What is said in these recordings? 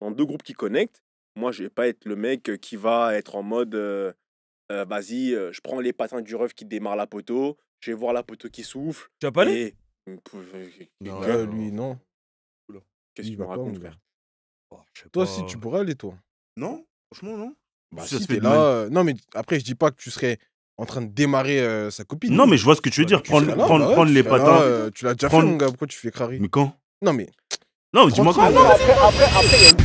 dans deux groupes qui connectent, moi, je vais pas être le mec qui va être en mode vas-y, je prends les patins du ref qui démarre la poteau, je vais voir la poteau qui souffle Tu vas pas aller? et. Non, Lui, non. Qu'est-ce Lui, que tu il me va pas, racontes, mon gars. frère? Oh, je sais Toi, pas. si tu pourrais aller, toi. Non, franchement, non. Bah, Ça si se fait t'es de manière- là. Non, mais après, je dis pas que tu serais en train de démarrer sa copine. Non, mais je vois ce que tu veux dire. Tu serais là, Prendre bah ouais, prendre tu les serais là, patins. tu l'as déjà fait, Prendre- mon gars. Pourquoi tu fais crari? Mais quand? Non, mais. Non, mais dis-moi Tranquille. quand. Non, après, il y a une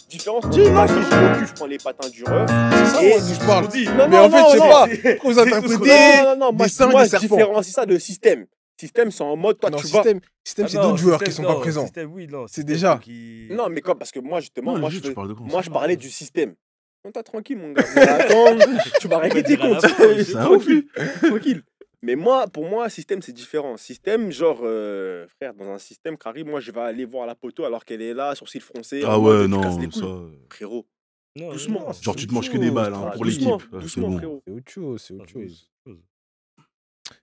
différence. Dis, non, si je recule, je prends les patins du ref. C'est ça, Et moi, que je parle. Non, Mais non, en fait, non, je sais non, pas. c'est- Pourquoi vous Non, interprétez non, non, moi, des singes et moi des je serpents? différencie ça de système. Système, c'est en mode, toi, Non, tu vas. système, Ah c'est non, d'autres joueurs qui système, sont pas non, présents. Système, oui, non. C'est système, déjà. faut qu'il- Non, mais comme, parce que moi, justement, Non, moi, juste, je, tu parles de quoi? moi, je parlais du système. Non, t'as tranquille, mon gars. Attends, tu vas régler tes dire à la comptes. fin, je sais pas. Tranquille, tranquille. Mais moi, pour moi, système, c'est différent. Système, genre, frère, dans un système, Crary, moi, je vais aller voir la poteau alors qu'elle est là, sourcil froncé. Ah en mode, ouais, tu non, casses les couilles. ça. Frérot, Non, doucement. non, Genre, tu te manges que des balles hein, Ah, pour doucement, l'équipe. C'est doucement, bon. frérot. C'est autre chose, c'est non, autre chose.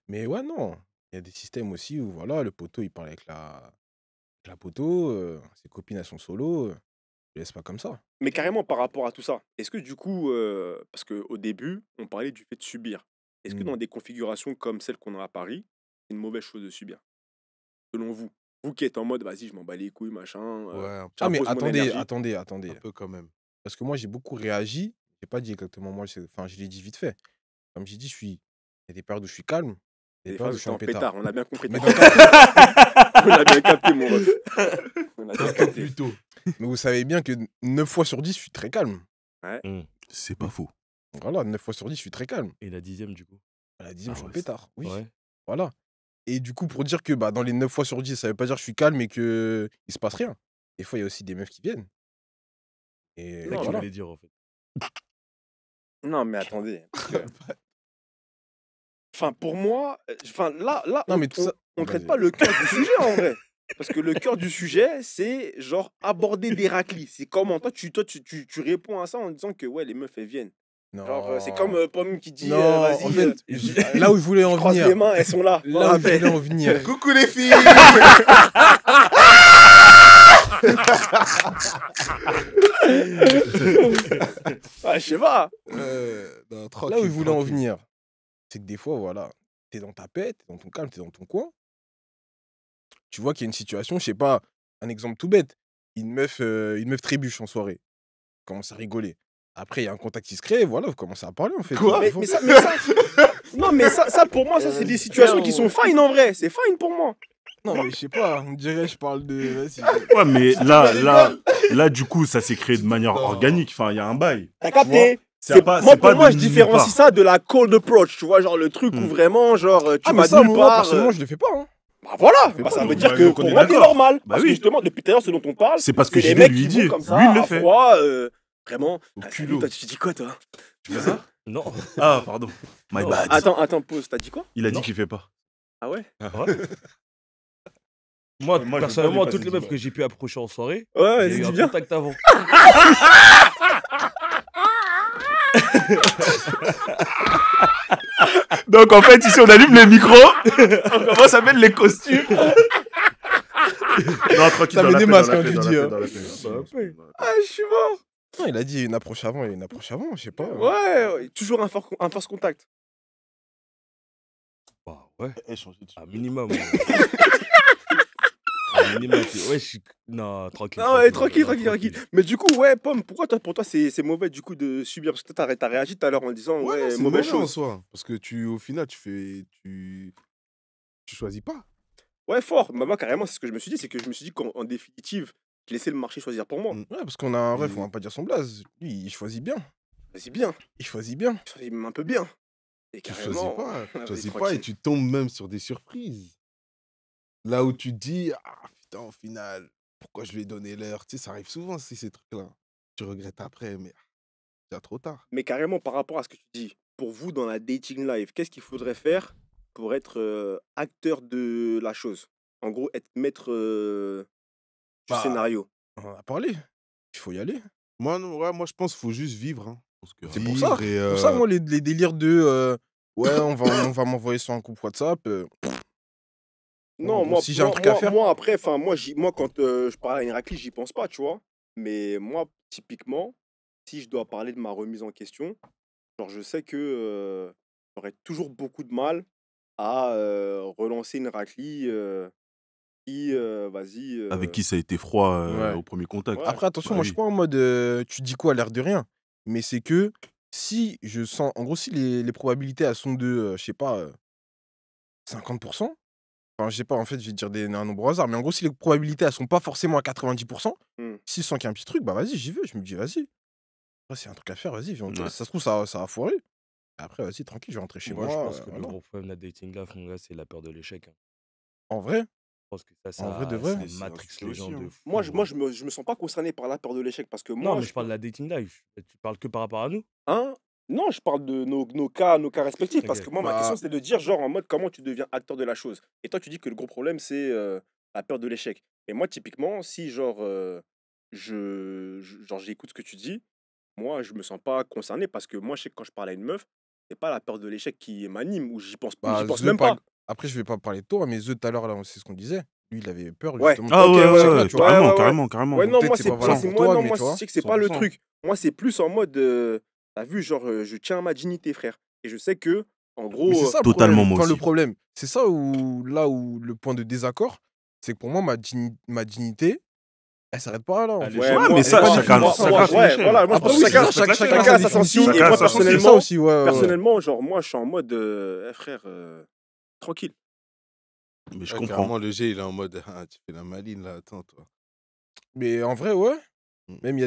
Mais ouais, non. Il y a des systèmes aussi où, voilà, le poteau, il parle avec la poteau, ses copines, elles sont solo. Je laisse pas comme ça. Mais carrément, par rapport à tout ça, est-ce que du coup, parce qu'au début, on parlait du fait de subir, est-ce que dans des configurations comme celle qu'on a à Paris, c'est une mauvaise chose de subir, selon vous? Vous qui êtes en mode, vas-y, je m'en bats les couilles, machin. Ouais, Ah, mais j'impose mon énergie. attendez. un peu quand même. Parce que moi, j'ai beaucoup réagi. J'ai pas dit exactement moi, enfin, je l'ai dit vite fait. Comme j'ai dit, il y a des périodes où je suis calme, il y a Des des fois, périodes où je je suis en en pétard. pétard, on a bien compris. Mais On a bien capté, mon ref. On a bien capté. Plutôt. Mais vous savez bien que 9 fois sur 10, je suis très calme. C'est pas faux. Voilà, 9 fois sur 10, je suis très calme. Et la 10e, du coup. À la 10e, je suis en ouais, pétard. Oui. Ouais. Voilà. Et du coup, pour dire que dans les 9 fois sur 10, ça veut pas dire que je suis calme et qu'il se passe rien. Des fois, il y a aussi des meufs qui viennent. Et C'est ça que tu voilà. voulais dire, en fait. Non, mais attendez. parce que- Enfin, pour moi, là, Non, mais tout ça. on traite Vas-y. pas le cœur du sujet en vrai. Parce que le cœur du sujet, c'est genre aborder des raclis. C'est comment toi, tu réponds à ça en disant que ouais, les meufs, elles viennent. Non. Genre, c'est comme Pomme qui dit, Non, vas-y, en fait, là où je voulais en croise les venir. mains, elles sont là. Là où je voulais en venir. Coucou les filles. Ah, je sais pas. Non, Là où je voulais en venir, c'est que des fois, voilà, t'es dans ta paix, t'es dans ton calme, t'es dans ton coin. Tu vois qu'il y a une situation, je sais pas, un exemple tout bête. Une meuf trébuche en soirée. Commence à rigoler. Après, il y a un contact qui se crée, voilà, vous commencez à parler en fait. Quoi Mais ça, non, mais ça, pour moi, ça, c'est des situations qui sont fines en vrai. C'est fine pour moi. Non, mais je sais pas, on dirait, je parle de. Vas-y. Ouais, mais là, du coup, ça s'est créé de manière organique. Enfin, il y a un bail. T'as capté? C'est pas, Moi, c'est pas pour moi, de je nulle différencie part. ça de la cold approach, tu vois, genre le truc où vraiment, genre, tu Ah, vas mais ça, nulle moi, part. personnellement, je le fais pas. Hein. Bah voilà, fais bah, pas, ça veut donc, dire bah, que donc, on pour est moi, t'es d'accord. normal. Bah Parce oui. que justement, depuis tout à l'heure, ce dont on parle, C'est parce que c'est JB les mecs lui qui dit. vont comme ça, Lui, il le à fait. froid, vraiment. Au Ah, culot. salut, toi, tu dis quoi, toi? Tu fais ça? Non. Ah, pardon. My Non. bad. Attends, pause, t'as dit quoi? Il a dit Non. qu'il fait pas. Ah ouais? Moi, Moi, je veux personnellement, pas toutes les dépasser meufs que j'ai pu approcher en soirée, Ouais, j'ai eu dis un bien. contact avant. Donc, en fait, ici, on allume les micros. On commence à mettre les costumes. Non, tranquille. Ça dans met la des paix, masques dans la quand paix, tu dans dis, la hein. paix, dans la paix. Bah, ouais. Ah, je suis mort. Non, il a dit une approche avant et une approche avant, je sais pas. Ouais, toujours un force contact. Bah, ouais. Échanger dessus. Un minimum. Ouais. Un minimum. Ouais, je suis. Non, tranquille. Non, ouais, tranquille. Mais du coup, ouais, Pomme, pourquoi pour toi c'est mauvais du coup de subir? Parce que toi, t'as réagi tout à l'heure en disant Ouais, ouais, non, c'est mauvaise mauvais en chose. soi. Parce que au final, tu choisis pas. Ouais, fort. Bah, moi, carrément, c'est ce que je me suis dit. C'est que je me suis dit qu'en définitive, je laissais le marché choisir pour moi. Mm. Ouais, parce qu'on a un ref, Et- on va pas dire son blaze. Lui, il choisit bien. Vas-y, bien. Il choisit bien. Il choisit même un peu bien. Et Tu carrément. choisis pas. vas-y, Tu choisis pas tranquille. et tu tombes même sur des surprises. Là où tu te dis, ah putain, au final, pourquoi je lui ai donné l'heure? Tu sais, ça arrive souvent, ces trucs-là. Tu regrettes après, mais c'est trop tard. Mais carrément, par rapport à ce que tu dis, pour vous, dans la dating life, qu'est-ce qu'il faudrait faire pour être acteur de la chose? En gros, être maître du Bah, scénario. On en a parlé. Il faut y aller. Moi, non, ouais, moi je pense qu'il faut juste vivre. Hein. C'est pour ça. Vivre et, Pour ça, moi, les délires de Ouais, on va m'envoyer sur un groupe WhatsApp. Non, gros, si j'ai un truc à faire. moi après, enfin, moi, quand je parle à une raclée, j'y pense pas, tu vois. Mais moi, typiquement, si je dois parler de ma remise en question, genre, je sais que j'aurais toujours beaucoup de mal à relancer une raclie qui, vas-y. Avec qui ça a été froid Ouais. au premier contact. Ouais. Après, attention, Bah moi, je suis oui. pas en mode tu dis quoi à l'air de rien. Mais c'est que si je sens. En gros, si les probabilités elles sont de, je sais pas, 50%. Enfin, je sais pas, en fait, je vais dire un nombre au hasard. Mais en gros, si les probabilités elles sont pas forcément à 90%, Hmm. si je sens qu'il y a un petit truc, bah vas-y, j'y vais. Je me dis, vas-y. Après, s'il y a un truc à faire, vas-y, viens, on Ouais. teste. Ça se trouve, ça va foirer. Après, vas-y, tranquille, je vais rentrer chez Moi, je moi. pense que le voilà. gros problème de la dating life, mon gars, c'est la peur de l'échec, hein. En vrai, Je pense que En vrai de vrai. ça Mais c'est un matrix sujet les gens aussi, de hein. fou. Moi, je me sens pas concerné par la peur de l'échec parce que Non, moi, mais je parle de la dating life. Tu parles que par rapport à nous. Hein? Non, je parle de nos cas respectifs parce Ok. que moi, ma question, bah, c'était de dire, genre, en mode, comment tu deviens acteur de la chose. Et toi, tu dis que le gros problème, c'est la peur de l'échec. Et moi, typiquement, si, genre, genre, j'écoute ce que tu dis, moi, je me sens pas concerné parce que moi, je sais que quand je parle à une meuf, c'est pas la peur de l'échec qui m'anime ou j'y pense bah, même pas. Après, je vais pas parler de toi, mais The, tout à l'heure, là, c'est ce qu'on disait. Lui, il avait peur, Ouais. justement. Ah Ok, ouais, ouais, ouais, ouais, ouais, tu vois. carrément, Ouais, ouais, carrément, carrément. Ouais, non, Peut-être moi, c'est c'est pas valable c'est- pour moi, toi, non, mais moi, tu vois, je sais que c'est pas le 100%. truc. Moi, c'est plus en mode, t'as vu, genre, je tiens à ma dignité, frère. Et je sais que, en Mais gros, c'est ça le Totalement, problème. moi Enfin, le aussi. problème, c'est ça là où le point de désaccord, c'est que pour moi, ma dignité, elle s'arrête pas là, en À fait. ouais, l'échelle. Ouais, moi, mais ça, pas chacun moi, sa moi, son ouais, échelle. voilà, moi, je Après, pense oui, que c'est ça, chacun chacun a sa sa définition. sensi. Et Chacun a moi, sa C'est ça personnellement, aussi, ouais. genre, moi, je suis en mode, frère, tranquille. Mais je Ouais, comprends. carrément, le G, il est en mode ah, tu fais la maline là, attends, toi. Mais en vrai, ouais. Mm. Même, il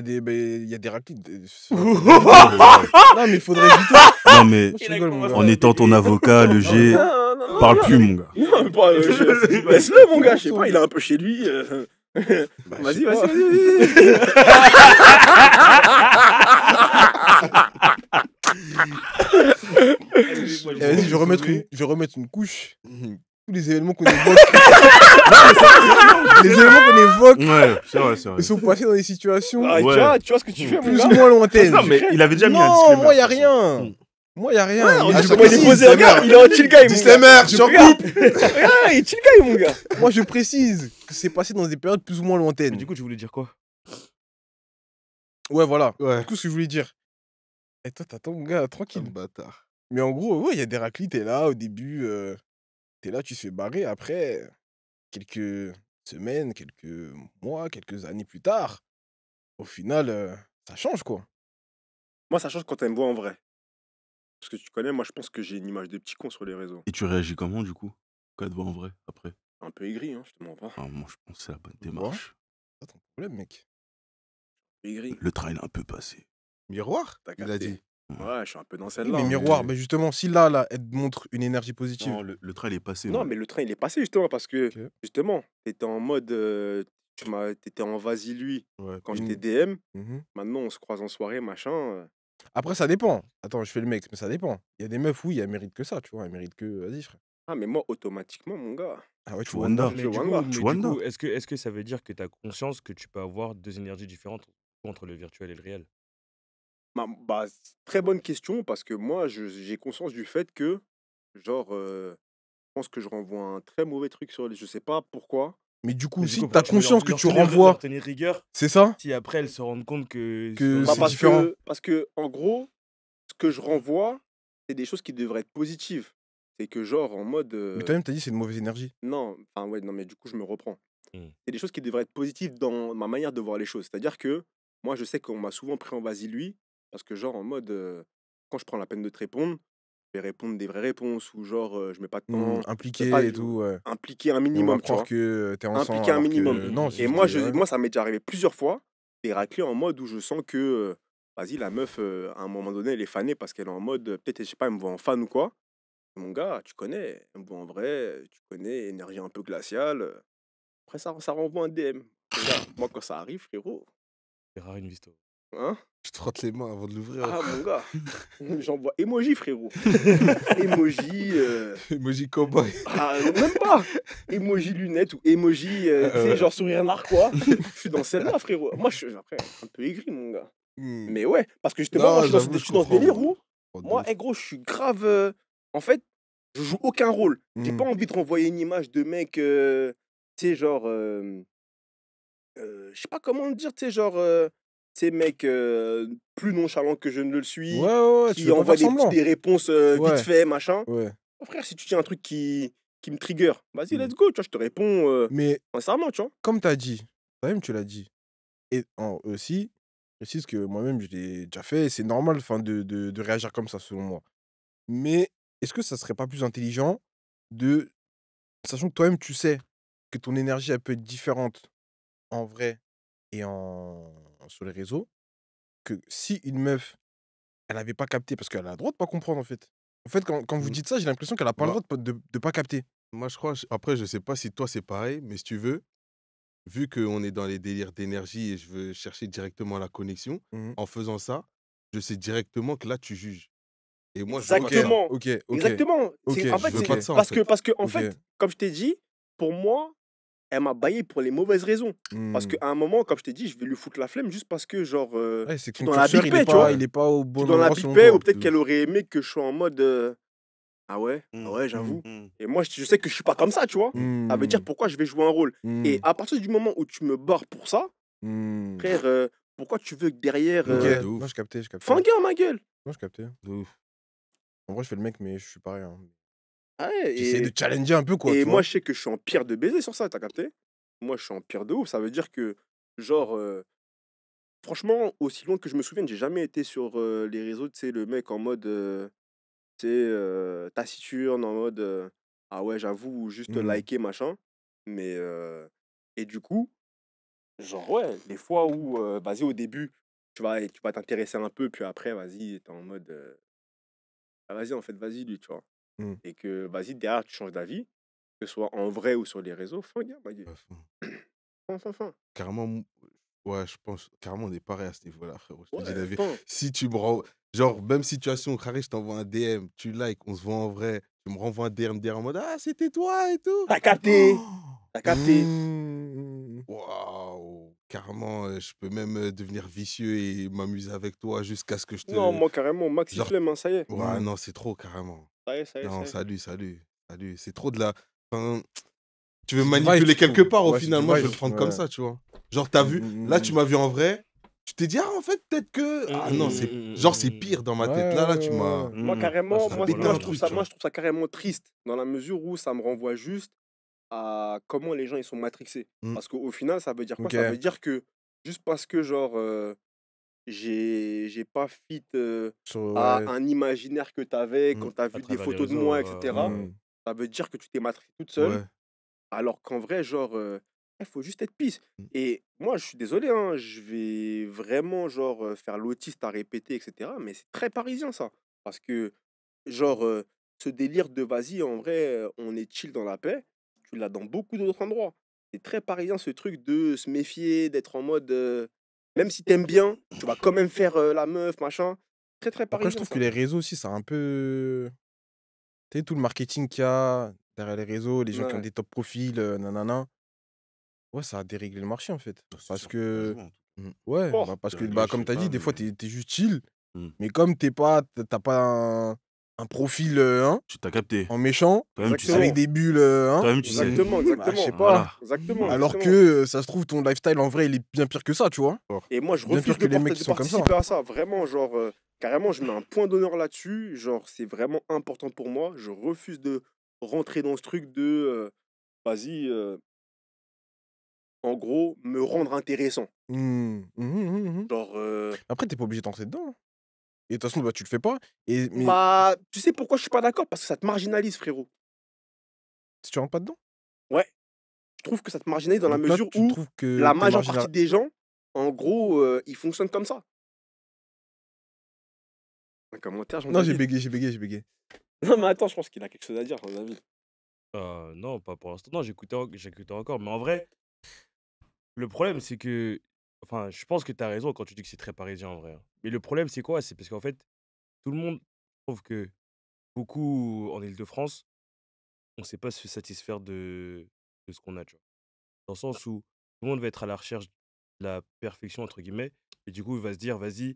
y a des raclites. Non, Non, mais il faudrait éviter. Non, mais Je rigole, mon gars. en étant ton avocat, le G, Non, parle plus, mon gars. non, pas, laisse-le, mon gars, je sais pas, il est un peu chez lui. Bah, je Vas-y, sais vas-y, pas. vas-y. Vas-y, je vais remettre une couche. Mhm. Tous les événements qu'on évoque. Les événements qu'on évoque, Ouais, c'est vrai, c'est vrai. ils sont passés dans des situations Ah, Ouais. tu vois ce que tu fais, mon plus gars? ou moins lointaines. Non, mais il avait déjà mis un Non, disclaimer. moi, y a de toute façon. rien. Moi, y a rien. Ouais, Mais je je vois, il est précise, posé, regarde, il est un chill guy, mon gars. Disclaimer, je Regarde. coupe. Regarde, il est chill guy, mon gars. Moi, je précise que c'est passé dans des périodes plus ou moins Mais lointaines. du coup, tu voulais dire quoi? Ouais, voilà. Ouais. Du coup, ce que je voulais dire. Et toi, t'attends, mon gars, Un tranquille. bâtard. Mais en gros, ouais, il y a des raclis, t'es là au début, t'es là, tu te fais barrer. Après, quelques semaines, quelques mois, quelques années plus tard, au final, ça change, quoi. Moi, ça change quand elle me voit en vrai. Parce que tu connais, moi, je pense que j'ai une image de petit con sur les réseaux. Et tu réagis comment, du coup, quand elle te voit en vrai, après? Un peu aigri, hein, je te mens pas. Ah, moi, je pense que c'est la bonne vois. démarche. C'est ton problème, mec. Aigri, Le train, il est un peu passé. Miroir, t'as il a capté. dit. Ouais, je suis un peu dans Oui, celle-là. mais hein. miroir, bah justement, si là, elle te montre une énergie positive. Non, le train, il est passé. Non, ouais. mais le train, il est passé, justement, parce que, Ok. justement, t'étais en mode... t'étais en vas-y-lui Ouais. quand Une- j'étais DM. Mhm. Maintenant, on se croise en soirée, machin. Après, ça dépend. Attends, je fais le mec, mais ça dépend. Il y a des meufs, oui, elles méritent que ça, tu vois. Elles méritent que. Vas-y, frère. Ah, mais moi, automatiquement, mon gars. Ah ouais, tu Chouanda. vois. Mais Je du Wanda. coup, Chouanda. est-ce que ça veut dire que tu as conscience que tu peux avoir deux énergies différentes entre le virtuel et le réel? Bah, très bonne question, parce que moi, j'ai conscience du fait que, genre, je pense que je renvoie un très mauvais truc sur les... Je sais pas pourquoi. Mais du coup, Mais du si coup, t'as pourquoi tu veux conscience que leur tu tenir- renvoies, leur tenir rigueur, c'est ça? si après elles se rendent compte que Que Bah, c'est parce différent. parce que, en gros, ce que je renvoie, c'est des choses qui devraient être positives. C'est que, genre, en mode... Mais toi-même, t'as dit c'est une mauvaise énergie. Non, enfin, ouais, non, mais du coup, je me reprends. Hmm. C'est des choses qui devraient être positives dans ma manière de voir les choses. C'est-à-dire que, moi, je sais qu'on m'a souvent pris en vas-y-lui, parce que, genre, en mode, quand je prends la peine de te répondre, je vais répondre des vraies réponses, ou genre, je mets pas de temps, Impliqué pas- et tout, ouais. impliquer un Et on va minimum, tu croire vois. que t'es ensemble. Impliquer un alors que minimum. Non, Et c'est Et juste moi, que, ouais. moi, ça m'est déjà arrivé plusieurs fois, des raclés en mode où je sens que, vas-y, la meuf, à un moment donné, elle est fanée parce qu'elle est en mode, peut-être, je sais pas, elle me voit en fan ou quoi. Mon gars, tu connais, elle me voit en vrai, tu connais, énergie un peu glaciale. Après, ça renvoie un DM. Mon gars, moi, quand ça arrive, frérot, C'est rare une visto. hein? Je te frotte les mains avant de l'ouvrir. Ah, mon gars, j'envoie emoji, frérot. Emoji, Emoji cowboy. même pas. Emoji lunettes ou emoji, tu sais, genre sourire narquois. Je suis dans celle-là, frérot. Moi, je suis après un peu aigri, mon gars. Hmm. Mais ouais, parce que justement, Non, moi, je j'avoue, suis je dans ce comprends, délire moi. où, moi, gros, je suis grave en fait, je joue aucun rôle. J'ai pas Mmh. envie de renvoyer une image de mec, tu sais, genre, je sais pas comment le dire, tu sais, genre, tu sais, mec, plus nonchalant que je ne le Ouais, suis, ouais, ouais, tu qui veux pas envoie faire semblant. des réponses vite Ouais, fait, machin. ouais. Oh, frère, si tu dis un truc qui me trigger, vas-y, Mmh. let's go, tu vois, je te réponds Mais sincèrement, tu vois. comme tu as dit, toi-même tu l'as dit, et aussi, je précise que moi-même je l'ai déjà fait et c'est normal enfin, de réagir comme ça selon moi. Mais est-ce que ça serait pas plus intelligent de sachant que toi-même tu sais que ton énergie elle peut être différente en vrai et sur les réseaux, que si une meuf, elle avait pas capté parce qu'elle a le droit de pas comprendre en fait. En fait, quand vous Mmh. dites ça, j'ai l'impression qu'elle a pas le Bah, droit de pas capter. moi, je crois, après, je sais pas si toi, c'est pareil, mais si tu veux, vu qu'on est dans les délires d'énergie et je veux chercher directement la connexion, Mmh. en faisant ça, je sais directement que là, tu juges. Et moi, je veux pas OK, de ça. Exactement, OK, OK, exactement. OK, En Je fait, veux OK, pas de ça, en fait. parce que en OK. fait, comme je t'ai dit, pour moi, elle m'a baillé pour les mauvaises raisons. Parce Mmh. qu'à un moment, comme je t'ai dit, je vais lui foutre la flemme juste parce que, genre, Ouais, c'est je que suis ton dans la curseur, big paix, tu vois. Ouais, il est pas au Je suis bon dans la endroit big selon paix, toi. ou peut-être de qu'elle ouf. aurait aimé que je sois en mode ah ouais, ah Mmh, ouais, Mmh. j'avoue. mmh, Et moi, je sais que je suis pas comme ça, tu vois. Ça veut dire Mmh. pourquoi je vais jouer un rôle. Et Mmh. à partir du moment où tu me barres pour ça, Mmh. frère, pourquoi tu veux que derrière. OK. Ouais, de Non, ouf, je captais, je captais. Fingueur, ma gueule! Non, je captais. de ouf. En vrai, je fais le mec, mais je suis pareil, hein. Ah ouais, J'essaie de challenger un peu, quoi, et tu moi, vois? je sais que je suis en pire de baiser sur ça, t'as capté? Moi, je suis en pire de ouf. Ça veut dire que, genre, franchement, aussi loin que je me souvienne, j'ai jamais été sur les réseaux, tu sais, le mec en mode, tu sais, taciturne, en mode, ah ouais, j'avoue, ou juste Mmh. liker, machin. Mais, et du coup, genre, ouais, les fois où, vas-y, au début, tu vas t'intéresser un peu, puis après, vas-y, t'es en mode, ah vas-y, en fait, vas-y, lui, tu vois? Mmh. Et que, vas-y, derrière, tu changes d'avis, que ce soit en vrai ou sur les réseaux, fin gare, ma gueule. À fond. Fin, fin, fin. Carrément, ouais, je pense, carrément, on est pareil à ce niveau-là, frérot. Je te dis la Ouais, vie. fin. Si tu me rends, genre, même situation, carré, je t'envoie un DM, tu likes, on se voit en vrai, tu me renvoies un DM derrière en mode, ah, c'était toi et tout. Tu capté, Oh, tu capté. Mmh. waouh, carrément, je peux même devenir vicieux et m'amuser avec toi jusqu'à ce que je Non, te. moi, carrément, maxi Genre, flemme, hein, ça y est. ouais, Mmh. non, c'est trop, carrément. Ça y est, ça y est, Non, ça y est. salut, salut, salut. C'est trop de la. Enfin, tu veux C'est du vice, manipuler tu quelque trouves? part, au Ouais, c'est du final, moi, je vais le vice, prendre comme ouais. ça, tu vois. Genre, t'as Mmh, vu, mmh, là, mmh, tu mmh. m'as vu en vrai, tu t'es dit, ah, en fait, peut-être que. Ah non, c'est. Genre, c'est pire dans ma Ouais, tête. ouais, Là, tu ouais, m'as. ouais. Moi, mmh. À carrément, ce T'as moi, pété niveau-là, un je trouve truc, ça, tu moi, vois. je trouve ça carrément triste, dans la mesure où ça me renvoie juste à comment les gens, ils sont matrixés. Mm. Parce qu'au final, ça veut dire quoi? Ça OK. veut dire que, juste parce que, genre, j'ai pas fit à Ouais. un imaginaire que tu avais Mm. quand tu as À vu des travers les photos de réseaux, moi, etc. Mmh. Ça veut dire que tu t'es matrixé toute seule, Ouais. alors qu'en vrai, genre, il faut juste être peace. Mm. Et moi, je suis désolé, hein, je vais vraiment, genre, faire l'autiste à répéter, etc. Mais c'est très parisien, ça. Parce que, genre, ce délire de vas-y, en vrai, on est chill dans la paix, tu l'as dans beaucoup d'autres endroits. C'est très parisien, ce truc de se méfier, d'être en mode, même si t'aimes bien, tu vas quand même faire la meuf, machin. Très, très Après, je parisien, trouve que ça. les réseaux aussi, c'est un peu tu sais, tout le marketing qu'il y a derrière les réseaux, les gens qui ont Ouais. des top profils, nanana. Ouais, ça a déréglé le marché, en fait. Oh, c'est Parce sûr que ça a que joué, en tout Mm. ouais, Oh, bah, parce cas. que, Réglé, bah, je comme sais tu as dit, pas, des fois, mais tu es juste chill, mmh. mais comme tu pas un profil, hein, Tu t'as capté. en méchant, Toi-même, tu avec sais. exactement. des bulles, hein, Toi-même, tu sais. Exactement, bah, je exactement. sais pas. Voilà. Exactement, Alors que, exactement. ça se trouve, ton lifestyle, en vrai, il est bien pire que ça, tu vois? Fort. Et moi, je Bien refuse pire que les mecs de qui sont comme ça. participer à ça. Vraiment, genre, carrément, je mets un point d'honneur là-dessus. Genre, c'est vraiment important pour moi. Je refuse de rentrer dans ce truc de, vas-y, en gros, me rendre intéressant. Mmh. Mmh. Genre, Après, tu pas obligé d'entrer dedans, hein. Et de toute façon, bah, tu le fais pas mais bah, tu sais pourquoi je suis pas d'accord? Parce que ça te marginalise, frérot. si tu rentres pas dedans? Ouais, je trouve que ça te marginalise dans la Donc là, mesure tu où trouves que la tu es majeure partie des gens, en gros, ils fonctionnent comme ça. Un commentaire, Jean non, j'ai David. bégayé, j'ai bégayé, j'ai bégayé. Non, mais attends, je pense qu'il a quelque chose à dire, Jean David. Non, pas pour l'instant. Non, j'écoutais encore. Mais en vrai, le problème, c'est que. Enfin, je pense que tu as raison quand tu dis que c'est très parisien en vrai, hein. Mais le problème, c'est quoi? C'est parce qu'en fait, tout le monde trouve que beaucoup en Île-de-France, on ne sait pas se satisfaire de ce qu'on a, tu vois. Dans le sens où tout le monde va être à la recherche de la perfection, entre guillemets. Et du coup, il va se dire, vas-y,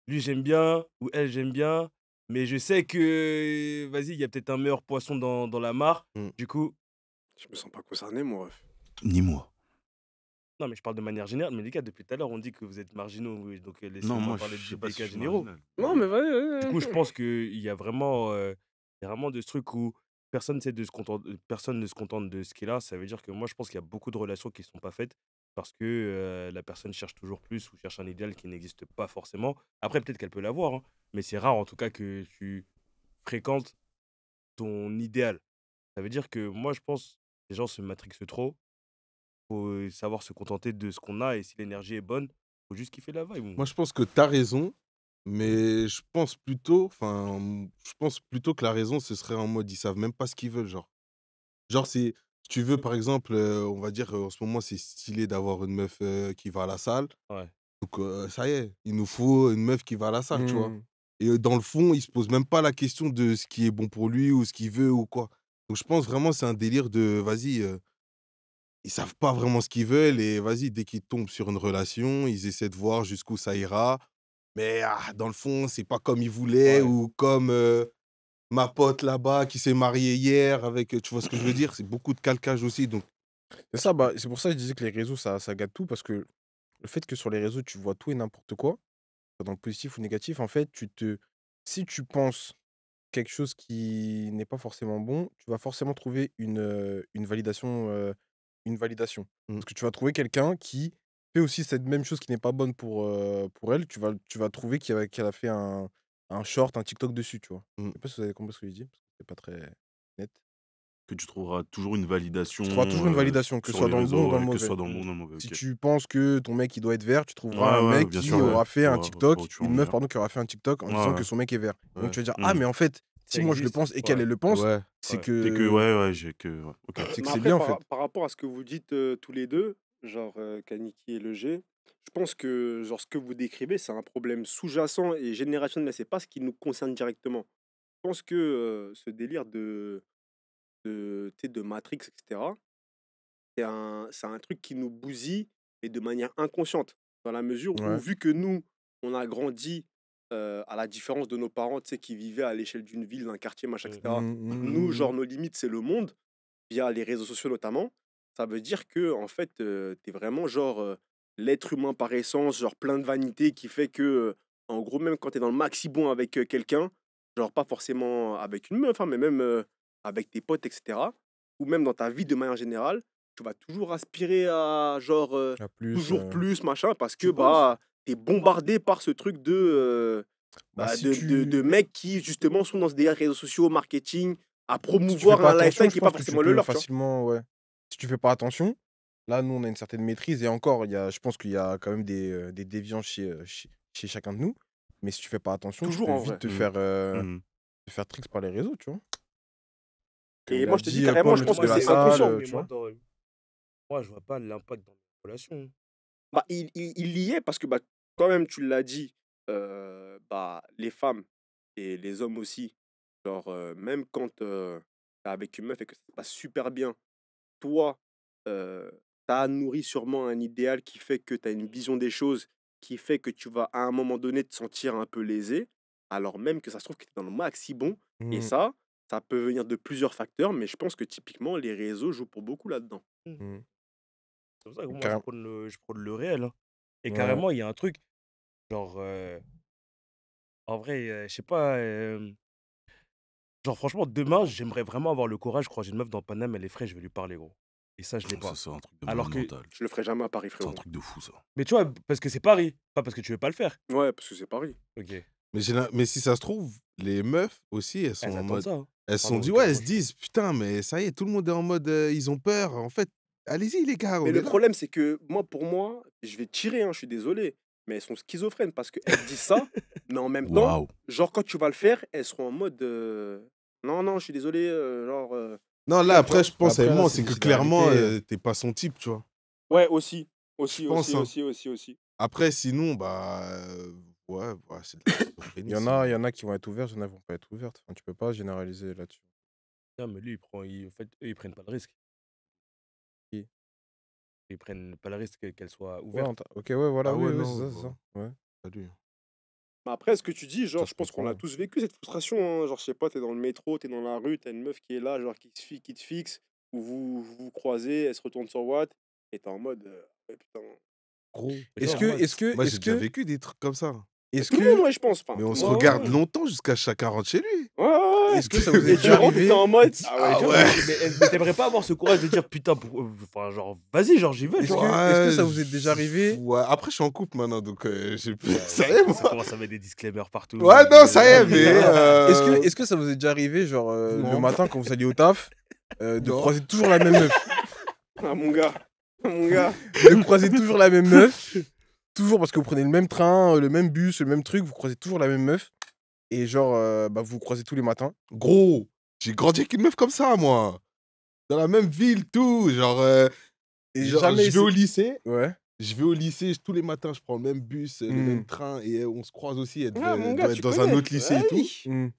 lui j'aime bien, ou elle j'aime bien, Mais je sais que, vas-y, il y a peut-être un meilleur poisson dans la mare. Mmh. Du coup, Je me sens pas concerné, moi, ref. Ni moi. non, mais je parle de manière générale. Mais les gars, depuis tout à l'heure, on dit que vous êtes marginaux. Oui, donc Non, laissez-moi moi, parler je sais pas des si je cas suis généraux. marginal. Non, mais Du coup, je vas-y. pense qu'il y a vraiment de ce truc où personne ne se contente de ce qu'il a. Ça veut dire que moi, je pense qu'il y a beaucoup de relations qui ne sont pas faites parce que la personne cherche toujours plus ou cherche un idéal qui n'existe pas forcément. Après, peut-être qu'elle peut l'avoir, hein, mais c'est rare en tout cas que tu fréquentes ton idéal. Ça veut dire que moi, je pense que les gens se matrixent trop. Faut savoir se contenter de ce qu'on a et si l'énergie est bonne, faut juste kiffer la vibe. Moi, je pense que tu as raison, mais je pense plutôt que la raison, ce serait en mode, ils savent même pas ce qu'ils veulent, genre. Genre, si tu veux, par exemple, on va dire, en ce moment, c'est stylé d'avoir une meuf, qui va à la salle. Ouais. Donc, ça y est, il nous faut une meuf qui va à la salle, tu vois? Mmh. Et dans le fond, il se pose même pas la question de ce qui est bon pour lui ou ce qu'il veut ou quoi. Donc je pense vraiment c'est un délire de vas-y, ils savent pas vraiment ce qu'ils veulent et vas-y, dès qu'ils tombent sur une relation, ils essaient de voir jusqu'où ça ira. Mais dans le fond, c'est pas comme ils voulaient Ouais. ou comme, ma pote là-bas qui s'est mariée hier avec, tu vois ce que je veux dire? C'est beaucoup de calcage aussi donc C'est ça, bah, c'est pour ça que je disais que les réseaux, ça gâte tout parce que le fait que sur les réseaux, tu vois tout et n'importe quoi, dans le positif ou négatif, en fait, si tu penses quelque chose qui n'est pas forcément bon, tu vas forcément trouver une validation. mmh, Parce que tu vas trouver quelqu'un qui fait aussi cette même chose qui n'est pas bonne pour elle. Tu vas trouver qu'elle a fait un short, un TikTok dessus, tu vois? mmh. Je sais pas si vous avez compris ce que je dis? Parce que c'est pas très net. Que tu trouveras toujours une validation Tu trouveras toujours une validation, que ce sur soit les dans le bon ou réseaux, dans le ouais, que ce mauvais. soit dans le bon Mmh. ou dans le mauvais, Si ok. tu penses que ton mec, il doit être vert, tu trouveras Ouais, un ouais, mec bien qui sûr, ouais. aura fait Je un vois TikTok, où tu veux en une meuf, venir. pardon, qui aura fait un TikTok en Ouais, disant que ouais. son mec est vert. Donc Ouais. tu vas dire: «Ah Mmh. mais en fait, Ça si moi je le existe. pense et qu'elle, Ouais. elle le pense, Ouais. c'est Ouais. C'est que, que ouais, j'ai que. Ouais, ok. c'est que Mais c'est après, bien, en fait». par rapport à ce que vous dites tous les deux, genre Kaniki et Leger, je pense que genre, ce que vous décrivez, c'est un problème sous-jacent et générationnel, mais c'est pas ce qui nous concerne directement. Je pense que ce délire tu sais, de Matrix, etc., c'est un truc qui nous bousille et de manière inconsciente. Dans la mesure où, Ouais. vu que nous, on a grandi à la différence de nos parents, tu sais, qui vivaient à l'échelle d'une ville, d'un quartier, machin, Mmh. etc., nous, Mmh. genre, nos limites, c'est le monde via les réseaux sociaux notamment, ça veut dire que en fait, tu vraiment genre, l'être humain par essence, genre plein de vanité qui fait que, en gros, même quand tu es dans le maxi bon avec, quelqu'un, genre pas forcément avec une meuf, hein, mais même, avec tes potes et cetera, ou même dans ta vie de manière générale, tu vas toujours aspirer à genre, À plus, toujours plus machin parce que, Tu penses? bah, tu es bombardé par ce truc de, bah, bah, si de tu mecs qui justement sont dans ce délire réseaux sociaux, marketing, à si tu fais promouvoir pas un attention, lifestyle je qui est pas pense que tu forcément le peux leur, tu vois? facilement, ouais. Si tu fais pas attention, là, nous, on a une certaine maîtrise et encore, je pense qu'il y a quand même des déviants chez chacun de nous. Mais si tu fais pas attention, tu Toujours peux en vite vrai. Mmh. Mmh. te faire tricks par les réseaux, tu vois? Comme Et il moi, a je te dis dit, carrément, Paul, je le Mais pense truc moi, que de la c'est salle, inconscient. mais tu vois? moi, je vois pas l'impact dans mes relations. Bah, il y est parce que, bah, toi-même, tu l'as dit, bah, les femmes et les hommes aussi, genre, même quand, tu avec une meuf et que ça se passe super bien, toi, tu as nourri sûrement un idéal qui fait que tu as une vision des choses, qui fait que tu vas, à un moment donné, te sentir un peu lésé, alors même que ça se trouve que tu es dans le maxi bon et Mmh, ça peut venir de plusieurs facteurs, mais je pense que typiquement les réseaux jouent pour beaucoup là-dedans. Mmh. mmh. C'est pour ça que moi, Carrém je prône le réel, hein. Et Ouais. carrément, il y a un truc, genre, en vrai, je sais pas, genre franchement, demain, j'aimerais vraiment avoir le courage, je crois, j'ai une meuf dans Paname, elle est fraîche, je vais lui parler, gros. Et ça, je l'ai Ça, pas. c'est un truc de malade Alors que mental. Je le ferai jamais à Paris, C'est un frérot. truc de fou, ça. mais tu vois, parce que c'est Paris, pas parce que tu veux pas le faire. Ouais, parce que c'est Paris. OK. Mais si ça se trouve, les meufs aussi, elles sont Elles en attendent mode ça, hein. elles se sont Pardon, dit OK, ouais, elles se franchement. disent: «Putain, mais ça y est, tout le monde est en mode, ils ont peur. En fait, allez-y les gars, Mais on le est là». problème, c'est que moi, pour moi, je vais tirer, hein, je suis désolé, mais elles sont schizophrènes parce qu'elles disent ça, mais en même temps, Waouh. genre, quand tu vas le faire, elles seront en mode non, non, je suis désolé, genre, Non, là, flemme, tu après, vois. je Bah, pense, elle après, là, ment, c'est c'est des que clairement, généralités, tu pas son type, tu vois? Ouais, aussi, Je aussi, pense, aussi, hein. aussi, aussi, aussi. Après, sinon, bah, ouais, c'est de la il y schizophrénie, en a il y sinon. en a qui vont être ouverts, il y en a qui vont pas être ouvertes. Enfin, tu peux pas généraliser là-dessus. Non, mais lui, en fait, eux, ils prennent pas le risque. Qui? Ils prennent pas le risque qu'elle soit Ouais, ouverte. OK, ouais, voilà, Ah oui, ouais, oui, c'est non, ça, c'est bah, ça. Ouais. pas lui. Mais après, ce que tu dis, genre, Ça je se pense qu'on l'a comprend. tous vécu, cette frustration, hein. Genre, je sais pas, t'es dans le métro, t'es dans la rue, t'as une meuf qui est là, genre, qui te fixe, ou vous croisez, elle se retourne sur Watt, et t'es en mode, ouais, putain. Gros. Mais Est-ce genre, que, moi, est-ce que, Moi, est-ce j'ai déjà que, vécu des trucs comme ça. est-ce Tout le monde, que, ouais, je pense. Enfin, Mais tout on le se monde. ouais, regarde ouais. longtemps jusqu'à chacun rentre chez lui. Ouais, ouais, ouais. est-ce que ça vous est Et tu déjà rentres, t'es arrivé en mode. Ah Ah ouais, ouais. Mais t'aimerais pas avoir ce courage de dire putain, enfin, genre, vas-y, genre, j'y vais, Est-ce tu que, vois. est-ce que Ouais, ça vous est déjà arrivé ouais. Après, je suis en couple maintenant, donc j'ai plus. Ouais, Ça y est, ça moi. commence à mettre des disclaimers partout. Ouais, non, ça y est, mais. Est-ce que ça vous est déjà arrivé, genre, le Non. matin quand vous alliez au taf, de Non. croiser toujours la même meuf Ah, mon gars. Mon gars. De croiser toujours la même meuf toujours parce que vous prenez le même train, le même bus, le même truc, vous croisez toujours la même meuf. Et genre, bah, vous vous croisez tous les matins. Gros, j'ai grandi avec une meuf comme ça, moi. Dans la même ville, tout. Genre, Et genre, jamais je vais au lycée. Ouais. Je vais au lycée, tous les matins, je prends le même bus, le Hmm. même train, et on se croise aussi. Elle Ah, devait- mon elle gars, doit tu être dans connais. un autre lycée et tout. Ouais. Hmm.